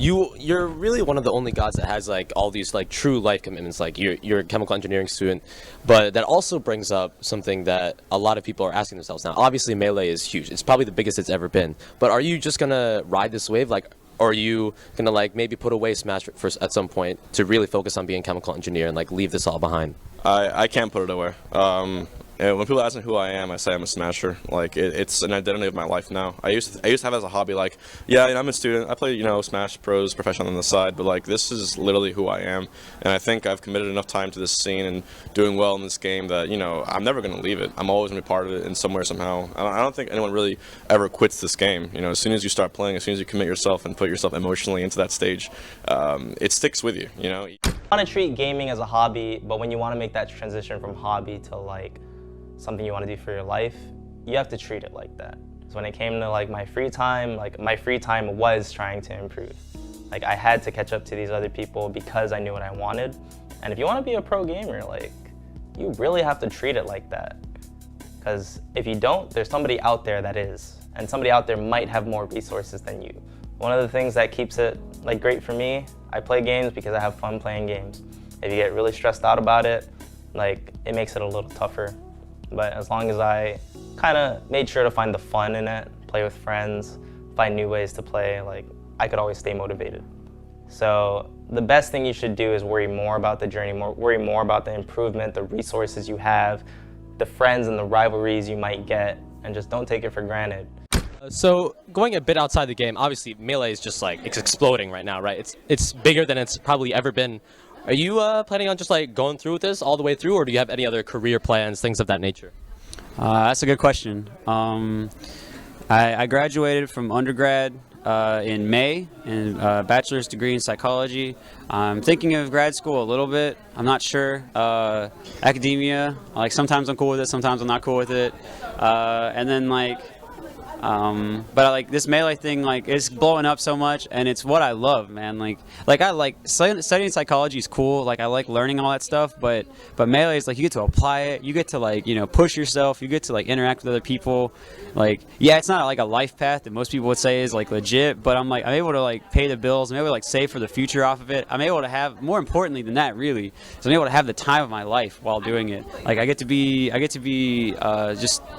you're really one of the only gods that has like all these like true life commitments. Like you're a chemical engineering student, but that also brings up something that a lot of people are asking themselves now. Obviously, Melee is huge. It's probably the biggest it's ever been. But are you just gonna ride this wave? Like, or are you gonna like maybe put away Smash for at some point to really focus on being a chemical engineer and like leave this all behind? I can't put it away. And when people ask me who I am, I say I'm a Smasher. Like it's an identity of my life now. I used to have it as a hobby. Like, yeah, I'm a student. I play Smash Bros professional on the side, but like this is literally who I am. And I think I've committed enough time to this scene and doing well in this game that I'm never gonna leave it. I'm always gonna be part of it in some way or somehow. I don't think anyone really ever quits this game. As soon as you start playing, as soon as you commit yourself and put yourself emotionally into that stage, it sticks with you. You want to treat gaming as a hobby, but when you want to make that transition from hobby to like something you want to do for your life, you have to treat it like that. So when it came to like my free time was trying to improve. Like I had to catch up to these other people because I knew what I wanted. And if you want to be a pro gamer, like you really have to treat it like that. Because if you don't, there's somebody out there that is. And somebody out there might have more resources than you. One of the things that keeps it like great for me, I play games because I have fun playing games. If you get really stressed out about it, like it makes it a little tougher. But as long as I kind of made sure to find the fun in it, play with friends, find new ways to play, like I could always stay motivated. So the best thing you should do is worry more about the journey, worry more about the improvement, the resources you have, the friends and the rivalries you might get, and just don't take it for granted. So going a bit outside the game, obviously Melee is just like it's exploding right now, right? It's bigger than it's probably ever been. Are you planning on just like going through with this all the way through, or do you have any other career plans, things of that nature? That's a good question. I graduated from undergrad in May in a bachelor's degree in psychology. I'm thinking of grad school a little bit. I'm not sure. Academia, like sometimes I'm cool with it, sometimes I'm not cool with it. And then but like this Melee thing, like it's blowing up so much, and it's what I love, man. Like I like studying psychology is cool. Like I like learning all that stuff, but Melee is like you get to apply it, you get to like push yourself, you get to like interact with other people. Like yeah, it's not like a life path that most people would say is like legit, but I'm able to like pay the bills, I'm able to like save for the future off of it. I'm able to have, more importantly than that, really, is I'm able to have the time of my life while doing it. Like I get to be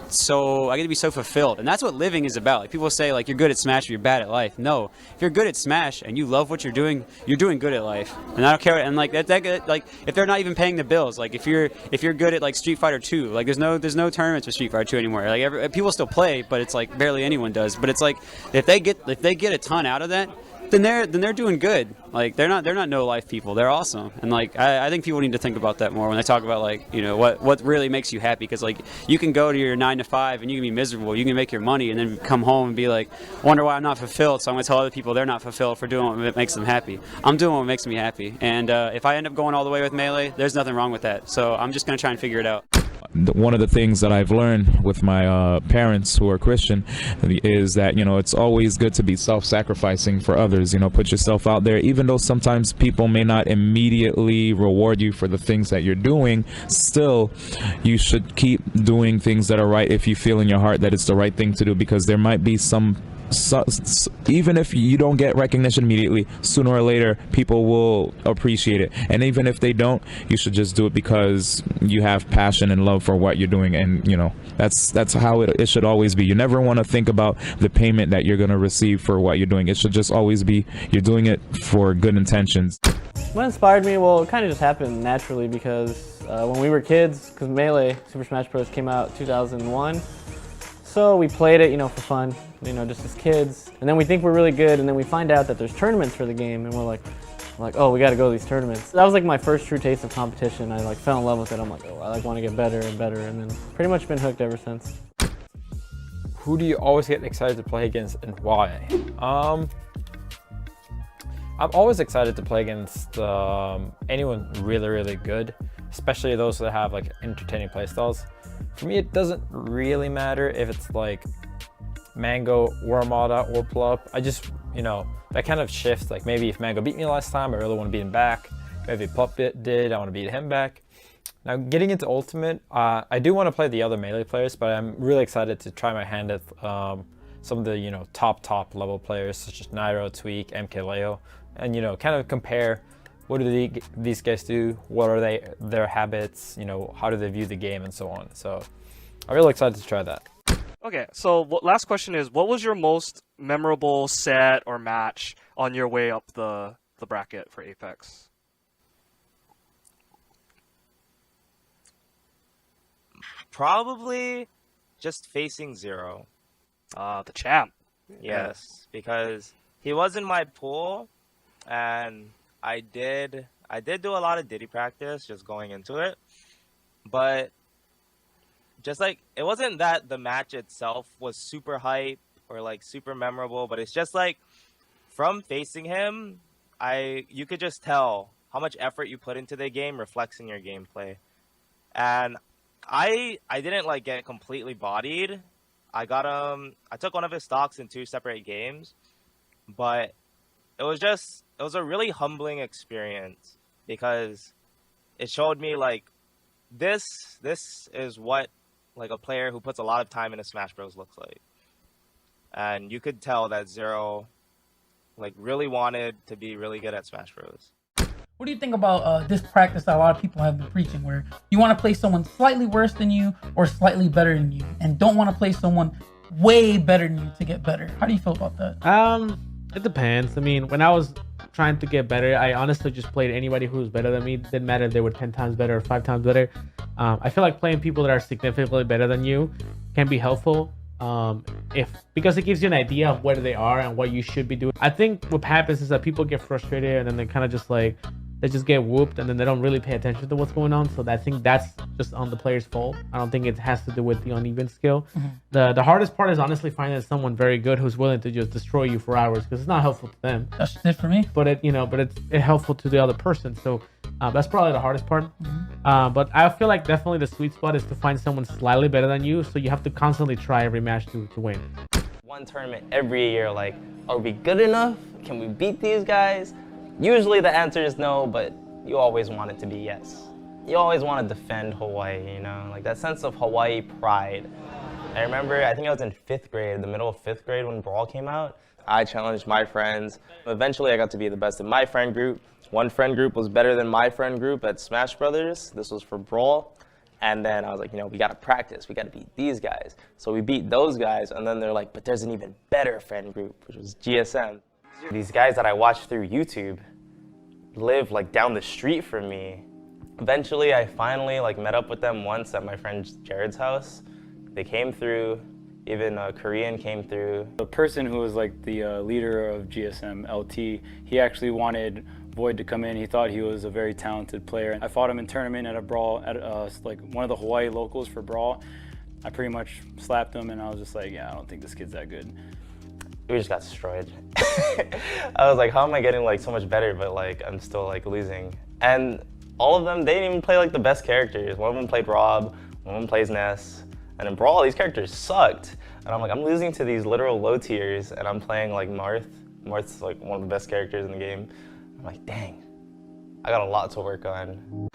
so fulfilled, and that's what living is about. Like people say like you're good at Smash or you're bad at life. No, if you're good at Smash and you love what you're doing good at life. And I don't care. And like that like if they're not even paying the bills, like if you're good at like Street Fighter 2, like there's no tournaments for Street Fighter 2 anymore. Like people still play, but it's like barely anyone does. But it's like if they get a ton out of that, then they're doing good. Like they're not no life people. They're awesome. And like I think people need to think about that more when they talk about like what really makes you happy. Because like you can go to your 9 to 5 and you can be miserable. You can make your money and then come home and be like, wonder why I'm not fulfilled. So I'm gonna tell other people they're not fulfilled for doing what makes them happy. I'm doing what makes me happy. And if I end up going all the way with Melee, there's nothing wrong with that. So I'm just gonna try and figure it out. One of the things that I've learned with my parents who are Christian is that it's always good to be self-sacrificing for others. Put yourself out there, even though sometimes people may not immediately reward you for the things that you're doing. Still, you should keep doing things that are right if you feel in your heart that it's the right thing to do, because there might be even if you don't get recognition immediately, sooner or later people will appreciate it. And even if they don't, you should just do it because you have passion and love for what you're doing. And that's how it should always be. You never want to think about the payment that you're going to receive for what you're doing. It should just always be you're doing it for good intentions. What inspired me? Well, it kind of just happened naturally because when we were kids, because Melee Super Smash Bros. Came out 2001, so we played it, for fun, just as kids. And then we think we're really good, and then we find out that there's tournaments for the game, and we're like, oh, we got to go to these tournaments. That was like my first true taste of competition. I like fell in love with it. I'm like, oh, I want to get better and better, and then pretty much been hooked ever since. Who do you always get excited to play against, and why? I'm always excited to play against anyone really, really good, especially those that have like entertaining playstyles. For me, it doesn't really matter if it's like Mango, Wormada, or Plop. I just, that kind of shifts. Like maybe if Mango beat me last time, I really want to beat him back. Maybe Plop did, I want to beat him back. Now getting into Ultimate, I do want to play the other Melee players, but I'm really excited to try my hand at some of the, top level players such as Nairo, Tweak, MKLeo, and, kind of compare what do these guys do, what are their habits, how do they view the game, and so on. So I'm really excited to try that. Okay, so last question is, what was your most memorable set or match on your way up the bracket for Apex? Probably just facing Zero. The champ. Yes, because he was in my pool, and I did do a lot of Diddy practice just going into it, but just like it wasn't that the match itself was super hype or like super memorable, but it's just like from facing him, you could just tell how much effort you put into the game reflects in your gameplay. And I didn't like get completely bodied. I took one of his stocks in 2 separate games, but it was a really humbling experience because it showed me like this is what like a player who puts a lot of time into Smash Bros looks like. And you could tell that Zero like really wanted to be really good at Smash Bros. What do you think about this practice that a lot of people have been preaching, where you want to play someone slightly worse than you or slightly better than you, and don't want to play someone way better than you to get better? How do you feel about that? It depends. I mean, when I was trying to get better, I honestly just played anybody who was better than me. It didn't matter if they were 10 times better or 5 times better. I feel like playing people that are significantly better than you can be helpful. Because it gives you an idea of where they are and what you should be doing. I think what happens is that people get frustrated and then they kind of just like, they just get whooped and then they don't really pay attention to what's going on. So I think that's just on the player's fault. I don't think it has to do with the uneven skill. The hardest part is honestly finding someone very good who's willing to just destroy you for hours, because it's not helpful to them. That's just it for me. But it's helpful to the other person. So that's probably the hardest part. But I feel like definitely the sweet spot is to find someone slightly better than you. So you have to constantly try every match to win. One tournament every year, like, are we good enough? Can we beat these guys? Usually the answer is no, but you always want it to be yes. You always want to defend Hawaii, like that sense of Hawaii pride. I remember, I think I was in 5th grade, the middle of 5th grade when Brawl came out. I challenged my friends. Eventually I got to be the best in my friend group. One friend group was better than my friend group at Smash Brothers. This was for Brawl. And then I was like, we got to practice. We got to beat these guys. So we beat those guys, and then they're like, but there's an even better friend group, which was GSM. These guys that I watched through YouTube live like down the street from me. Eventually, I finally like met up with them once at my friend Jared's house. They came through, even a Korean came through. The person who was like the leader of GSM, LT, he actually wanted Void to come in. He thought he was a very talented player. I fought him in tournament at a Brawl, at like one of the Hawaii locals for Brawl. I pretty much slapped him and I was just like, yeah, I don't think this kid's that good. We just got destroyed. I was like, how am I getting like so much better, but like I'm still like losing? And all of them, they didn't even play like the best characters. One of them played Rob, one of them plays Ness. And in Brawl, these characters sucked. And I'm like, I'm losing to these literal low tiers, and I'm playing like Marth. Marth's like one of the best characters in the game. I'm like, dang, I got a lot to work on.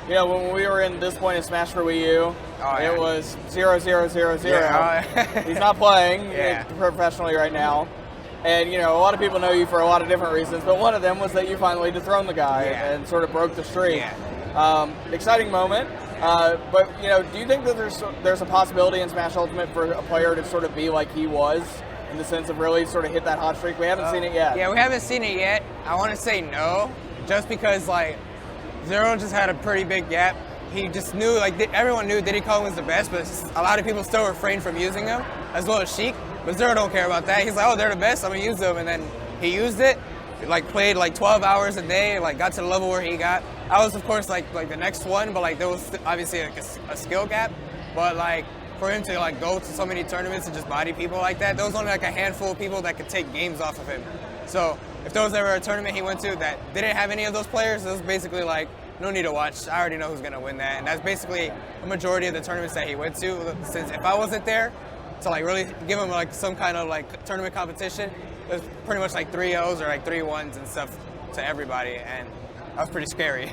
When we were in this point in Smash for Wii U, it was 0, 0, 0, 0. He's not playing professionally right now. And, a lot of people know you for a lot of different reasons, but one of them was that you finally dethroned the guy and sort of broke the streak. Exciting moment. But, do you think that there's a possibility in Smash Ultimate for a player to sort of be like he was, in the sense of really sort of hit that hot streak? We haven't seen it yet. Yeah, we haven't seen it yet. I want to say no, just because, like, Zero just had a pretty big gap. He just knew, like, everyone knew Diddy Kong was the best, but a lot of people still refrained from using him, as well as Sheik. But Zero don't care about that. He's like, oh, they're the best, I'm gonna use them. And then he used it, like, played like 12 hours a day, like, got to the level where he got. I was, of course, like the next one, but like there was obviously like a skill gap. But like for him to like go to so many tournaments and just body people like that, there was only like a handful of people that could take games off of him. So if there was ever a tournament he went to that didn't have any of those players, it was basically like, no need to watch. I already know who's gonna win that. And that's basically a majority of the tournaments that he went to. Since if I wasn't there to like really give him like some kind of like tournament competition, it was pretty much like 3-0s or like 3-1s and stuff to everybody. And that was pretty scary.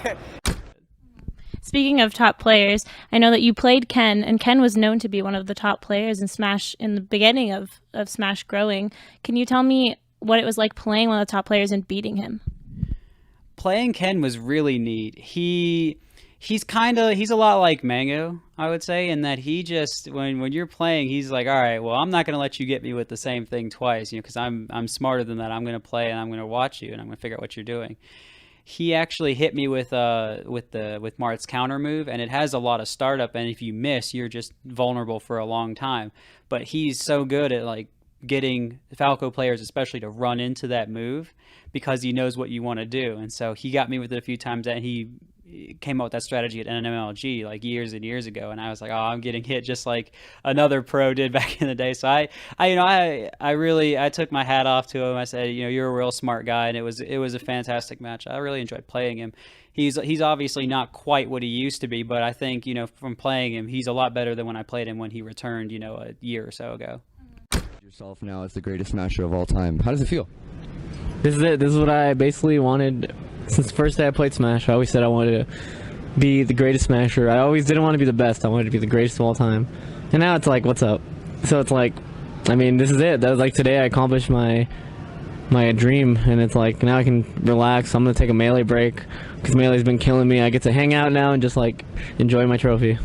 speaking of top players, I know that you played Ken, and Ken was known to be one of the top players in Smash in the beginning of Smash growing. Can you tell me what it was like playing one of the top players and beating him? Playing Ken was really neat. He's a lot like Mango, I would say, in that he just when you're playing, he's like, all right, well, I'm not going to let you get me with the same thing twice, because I'm smarter than that. I'm going to play and I'm going to watch you and I'm going to figure out what you're doing. He actually hit me with Mart's counter move, and it has a lot of startup, and if you miss, you're just vulnerable for a long time. But he's so good at like getting Falco players especially to run into that move because he knows what you want to do. And so he got me with it a few times, and he came up with that strategy at NMLG like years and years ago, and I was like, oh, I'm getting hit just like another pro did back in the day. So I took my hat off to him. I said, you're a real smart guy, and it was a fantastic match. I really enjoyed playing him. He's obviously not quite what he used to be, but I think from playing him, he's a lot better than when I played him when he returned a year or so ago. Yourself now as the greatest smasher of all time. How does it feel? This is it. This is what I basically wanted since the first day I played Smash. I always said I wanted to be the greatest smasher. I always didn't want to be the best. I wanted to be the greatest of all time. And now it's like, what's up? So it's like, this is it. That was like today I accomplished my dream, and it's like now I can relax. I'm gonna take a Melee break because Melee's been killing me. I get to hang out now and just like enjoy my trophy.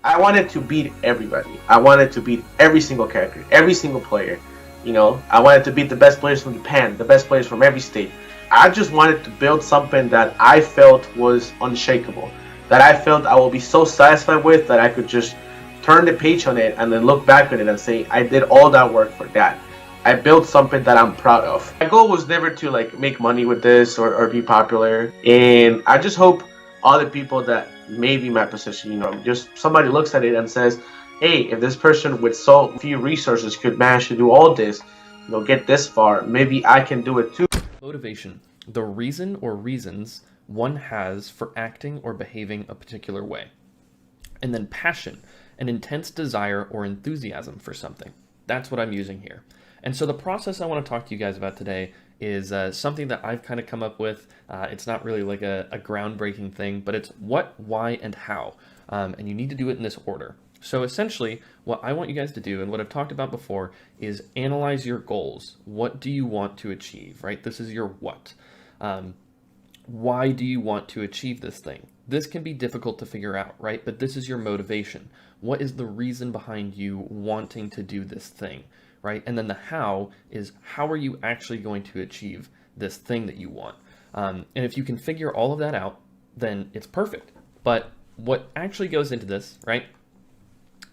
I wanted to beat everybody. I wanted to beat every single character, every single player. I wanted to beat the best players from Japan, the best players from every state. I just wanted to build something that I felt was unshakable, that I felt I will be so satisfied with that I could just turn the page on it and then look back on it and say, I did all that work for that. I built something that I'm proud of. My goal was never to like make money with this or be popular, and I just hope other people that may be my position, just somebody looks at it and says, hey, if this person with so few resources could manage to do all this, get this far, maybe I can do it too. Motivation, the reason or reasons one has for acting or behaving a particular way. And then passion, an intense desire or enthusiasm for something. That's what I'm using here. And so the process I want to talk to you guys about today is something that I've kind of come up with. It's not really like a groundbreaking thing, but it's what, why, and how. And you need to do it in this order. So essentially, what I want you guys to do, and what I've talked about before, is analyze your goals. What do you want to achieve, right? This is your what. Why do you want to achieve this thing? This can be difficult to figure out, right? But this is your motivation. What is the reason behind you wanting to do this thing, right? And then the how is, how are you actually going to achieve this thing that you want? And if you can figure all of that out, then it's perfect. But what actually goes into this, right?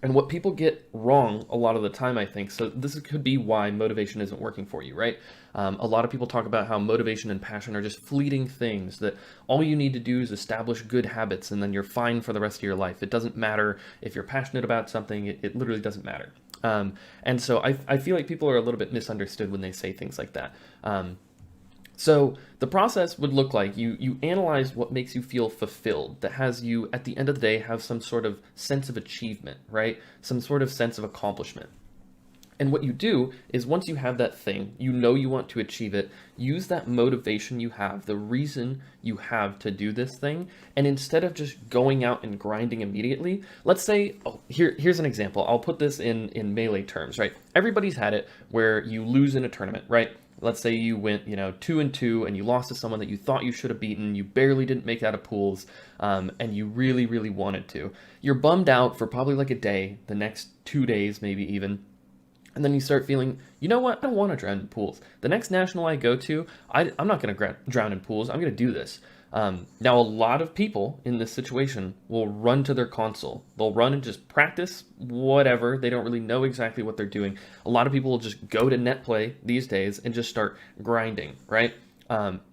And what people get wrong a lot of the time, I think, so this could be why motivation isn't working for you, right? A lot of people talk about how motivation and passion are just fleeting things, that all you need to do is establish good habits and then you're fine for the rest of your life. It doesn't matter if you're passionate about something, it literally doesn't matter. And so I feel like people are a little bit misunderstood when they say things like that. So the process would look like you analyze what makes you feel fulfilled, that has you, at the end of the day, have some sort of sense of achievement, right? Some sort of sense of accomplishment. And what you do is once you have that thing, you want to achieve it, use that motivation you have, the reason you have to do this thing, and instead of just going out and grinding immediately, let's say, here's an example. I'll put this in Melee terms, right? Everybody's had it where you lose in a tournament, right? Let's say you went, 2-2 and you lost to someone that you thought you should have beaten, you barely didn't make out of pools, and you really, really wanted to. You're bummed out for probably like a day, the next 2 days maybe even, and then you start feeling, you know what, I don't want to drown in pools. The next national I go to, I'm not going to drown in pools, I'm going to do this. Now, a lot of people in this situation will run to their console. They'll run and just practice whatever. They don't really know exactly what they're doing. A lot of people will just go to net play these days and just start grinding, right?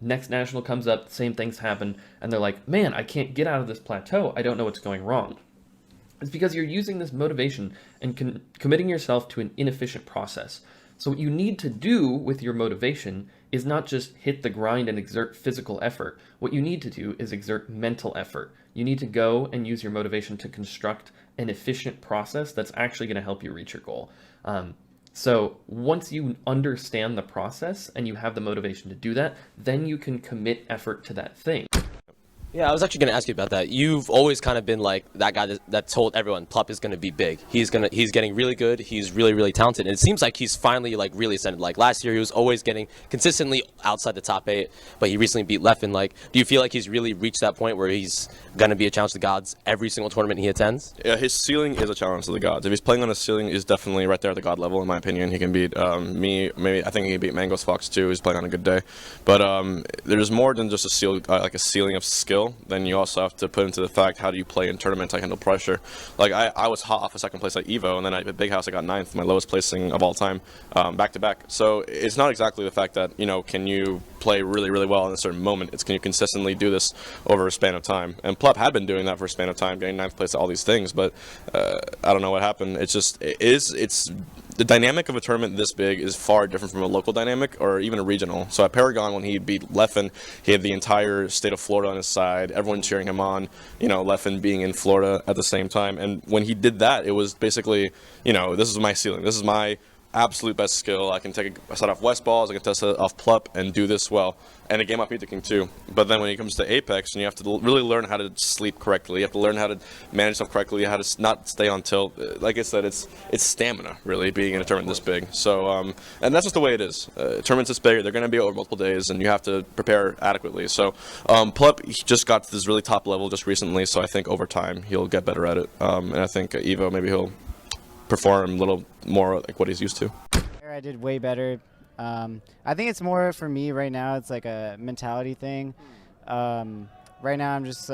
Next national comes up, same things happen, and they're like, man, I can't get out of this plateau. I don't know what's going wrong. It's because you're using this motivation and committing yourself to an inefficient process. So what you need to do with your motivation is not just hit the grind and exert physical effort. What you need to do is exert mental effort. You need to go and use your motivation to construct an efficient process that's actually going to help you reach your goal. So once you understand the process and you have the motivation to do that, then you can commit effort to that thing. Yeah, I was actually going to ask you about that. You've always kind of been like that guy that told everyone Plop is going to be big. He's getting really good. He's really, really talented. And it seems like he's finally like really ascended. Like last year, he was always getting consistently outside the top 8, but he recently beat Leffen. Like, do you feel like he's really reached that point where he's going to be a challenge to the gods every single tournament he attends? Yeah, his ceiling is a challenge to the gods. If he's playing on his ceiling, he's definitely right there at the god level, in my opinion. He can beat me. Maybe I think he can beat Mango's Fox too. He's playing on a good day. But there's more than just a ceiling of skill. Then you also have to put into the fact, how do you play in tournaments? I handle pressure. Like I was hot off a second place at Evo, and then at Big House I got 9th, my lowest placing of all time, back to back. So it's not exactly the fact that, you know, can you play really, really well in a certain moment. It's can you consistently do this over a span of time. And Plop had been doing that for a span of time, getting 9th place at all these things, but I don't know what happened. It's the dynamic of a tournament this big is far different from a local dynamic or even a regional. So at Paragon, when he beat Leffen, he had the entire state of Florida on his side, everyone cheering him on, you know, Leffen being in Florida at the same time. And when he did that, it was basically, you know, this is my ceiling. This is my absolute best skill. I can take a set off West balls, I can test it off Plup and do this well. And a game off Beat the King too. But then when it comes to Apex, and you have to really learn how to sleep correctly, you have to learn how to manage stuff correctly, how to not stay on tilt. Like I said, it's stamina, really, being in a tournament this big. So, and that's just the way it is. Tournaments this big, they're going to be over multiple days, and you have to prepare adequately. So, Plup, he just got to this really top level just recently, so I think over time he'll get better at it. And I think Evo, maybe he'll perform a little more like what he's used to. I did way better. I think it's more for me right now. It's like a mentality thing. Right now, I'm just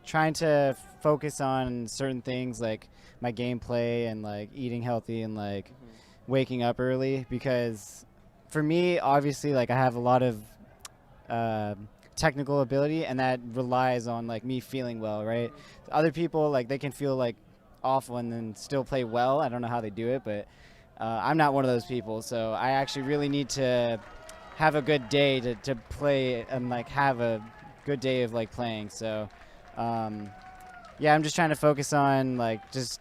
trying to focus on certain things like my gameplay and like eating healthy and like waking up early, because for me, obviously, like I have a lot of technical ability, and that relies on like me feeling well, right? Other people, like, they can feel like awful and then still play well. I don't know how they do it, but I'm not one of those people, so I actually really need to have a good day to play and like have a good day of like playing. So yeah, I'm just trying to focus on like just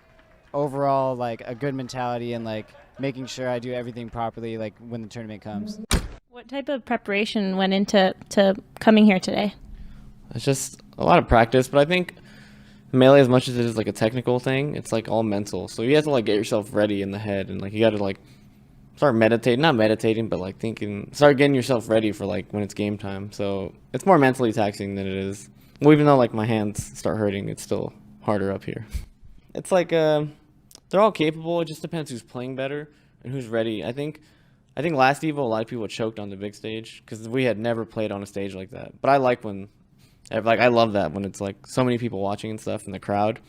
overall like a good mentality and like making sure I do everything properly like when the tournament comes. What type of preparation went into coming here today? It's just a lot of practice, but I think Melee, as much as it is like a technical thing, it's like all mental. So you have to like get yourself ready in the head, and like you got to like start meditating, not meditating, but like thinking, start getting yourself ready for like when it's game time. So it's more mentally taxing than it is. Well, even though like my hands start hurting, it's still harder up here. It's like they're all capable. It just depends who's playing better and who's ready. I think last Evo, a lot of people choked on the big stage because we had never played on a stage like that. But I like when, like, I love that when it's like so many people watching and stuff in the crowd.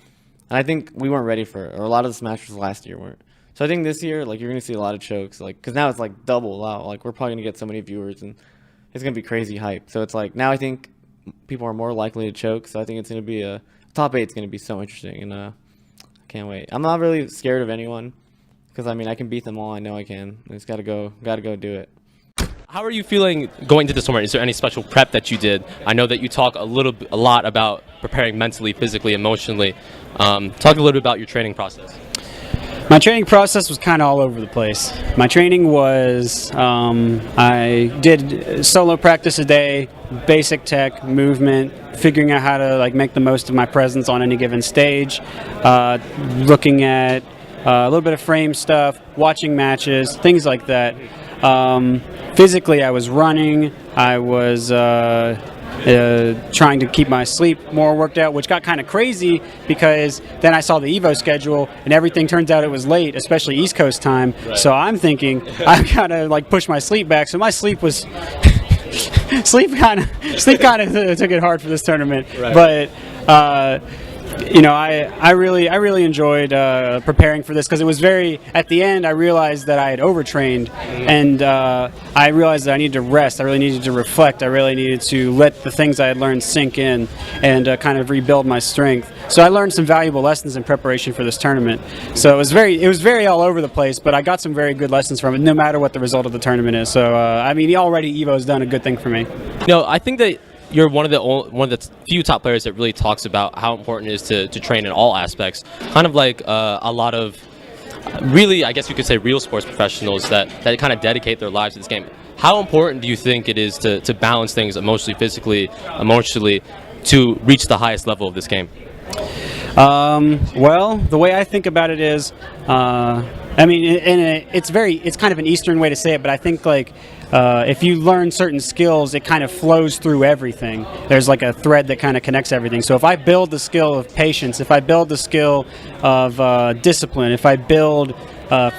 And I think we weren't ready for it, or a lot of the Smashers last year weren't. So I think this year, like, you're gonna see a lot of chokes, like, because now it's like double out. Like, we're probably gonna get so many viewers, and it's gonna be crazy hype. So it's like now I think people are more likely to choke. So I think it's gonna be top 8's gonna be so interesting, and I can't wait. I'm not really scared of anyone, because I mean I can beat them all. I know I can. I just gotta go do it. How are you feeling going into this tournament? Is there any special prep that you did? I know that you talk a lot about preparing mentally, physically, emotionally. Talk a little bit about your training process. My training process was kind of all over the place. My training was, I did solo practice a day, basic tech, movement, figuring out how to like make the most of my presence on any given stage, looking at a little bit of frame stuff, watching matches, things like that. Physically, I was running. I was trying to keep my sleep more worked out, which got kind of crazy because then I saw the Evo schedule and everything turns out it was late, especially East Coast time. Right. So I'm thinking I gotta like push my sleep back. So my sleep was sleep kind of took it hard for this tournament. Right. But you know, I really enjoyed preparing for this because it was very, at the end I realized that I had overtrained, and I realized that I needed to rest. I really needed to reflect. I really needed to let the things I had learned sink in and kind of rebuild my strength. So I learned some valuable lessons in preparation for this tournament. So it was very all over the place, but I got some very good lessons from it, no matter what the result of the tournament is. So I mean, already Evo's done a good thing for me. You know, I think that you're one of the few top players that really talks about how important it is to train in all aspects. Kind of like a lot of really, I guess you could say, real sports professionals that kind of dedicate their lives to this game. How important do you think it is to balance things emotionally, physically, emotionally, to reach the highest level of this game? Well, the way I think about it is, I mean, it's kind of an Eastern way to say it, but I think like if you learn certain skills, it kind of flows through everything. There's like a thread that kind of connects everything. So if I build the skill of patience, if I build the skill of discipline, if I build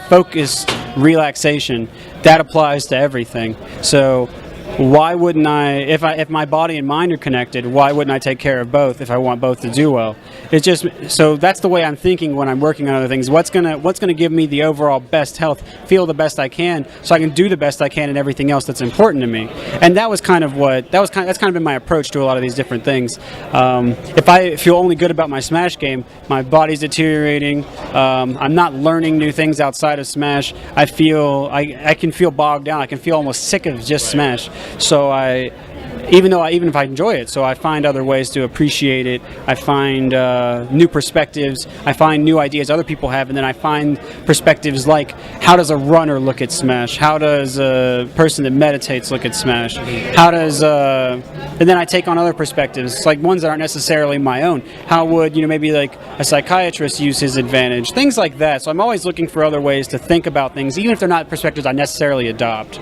focused relaxation, that applies to everything. So why wouldn't if my body and mind are connected, why wouldn't I take care of both if I want both to do well? It's just, so that's the way I'm thinking when I'm working on other things. What's gonna give me the overall best health, feel the best I can, so I can do the best I can in everything else that's important to me. And that's kind of been my approach to a lot of these different things. If I feel only good about my Smash game, my body's deteriorating. I'm not learning new things outside of Smash. I can feel bogged down. I can feel almost sick of just Smash. So even if I enjoy it, so I find other ways to appreciate it. I find new perspectives. I find new ideas other people have, and then I find perspectives like, how does a runner look at Smash? How does a person that meditates look at Smash? How does and then I take on other perspectives, like ones that aren't necessarily my own. How would maybe like a psychiatrist use his advantage? Things like that. So I'm always looking for other ways to think about things, even if they're not perspectives I necessarily adopt.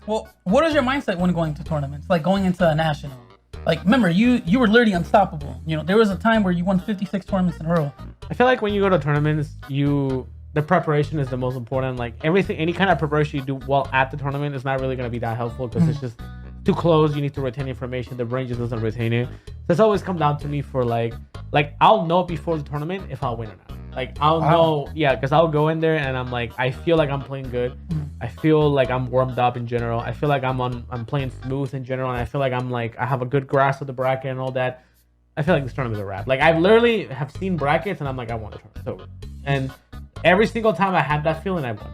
Well, what is your mindset when going to tournaments? Like going into a national? Like, remember, you were literally unstoppable. There was a time where you won 56 tournaments in a row. I feel like when you go to tournaments, the preparation is the most important. Like any kind of preparation you do while at the tournament is not really going to be that helpful because it's just too close. You need to retain information. The brain just doesn't retain it. So it's always come down to me for like I'll know before the tournament if I'll win or not. Like I'll know, yeah, because I'll go in there and I'm like, I feel like I'm playing good. I feel like I'm warmed up in general. I feel like I'm playing smooth in general, and I feel like I have a good grasp of the bracket and all that. I feel like this tournament's a wrap. Like I've literally have seen brackets and I'm like, I won the tournament. It's over. And every single time I had that feeling, I won.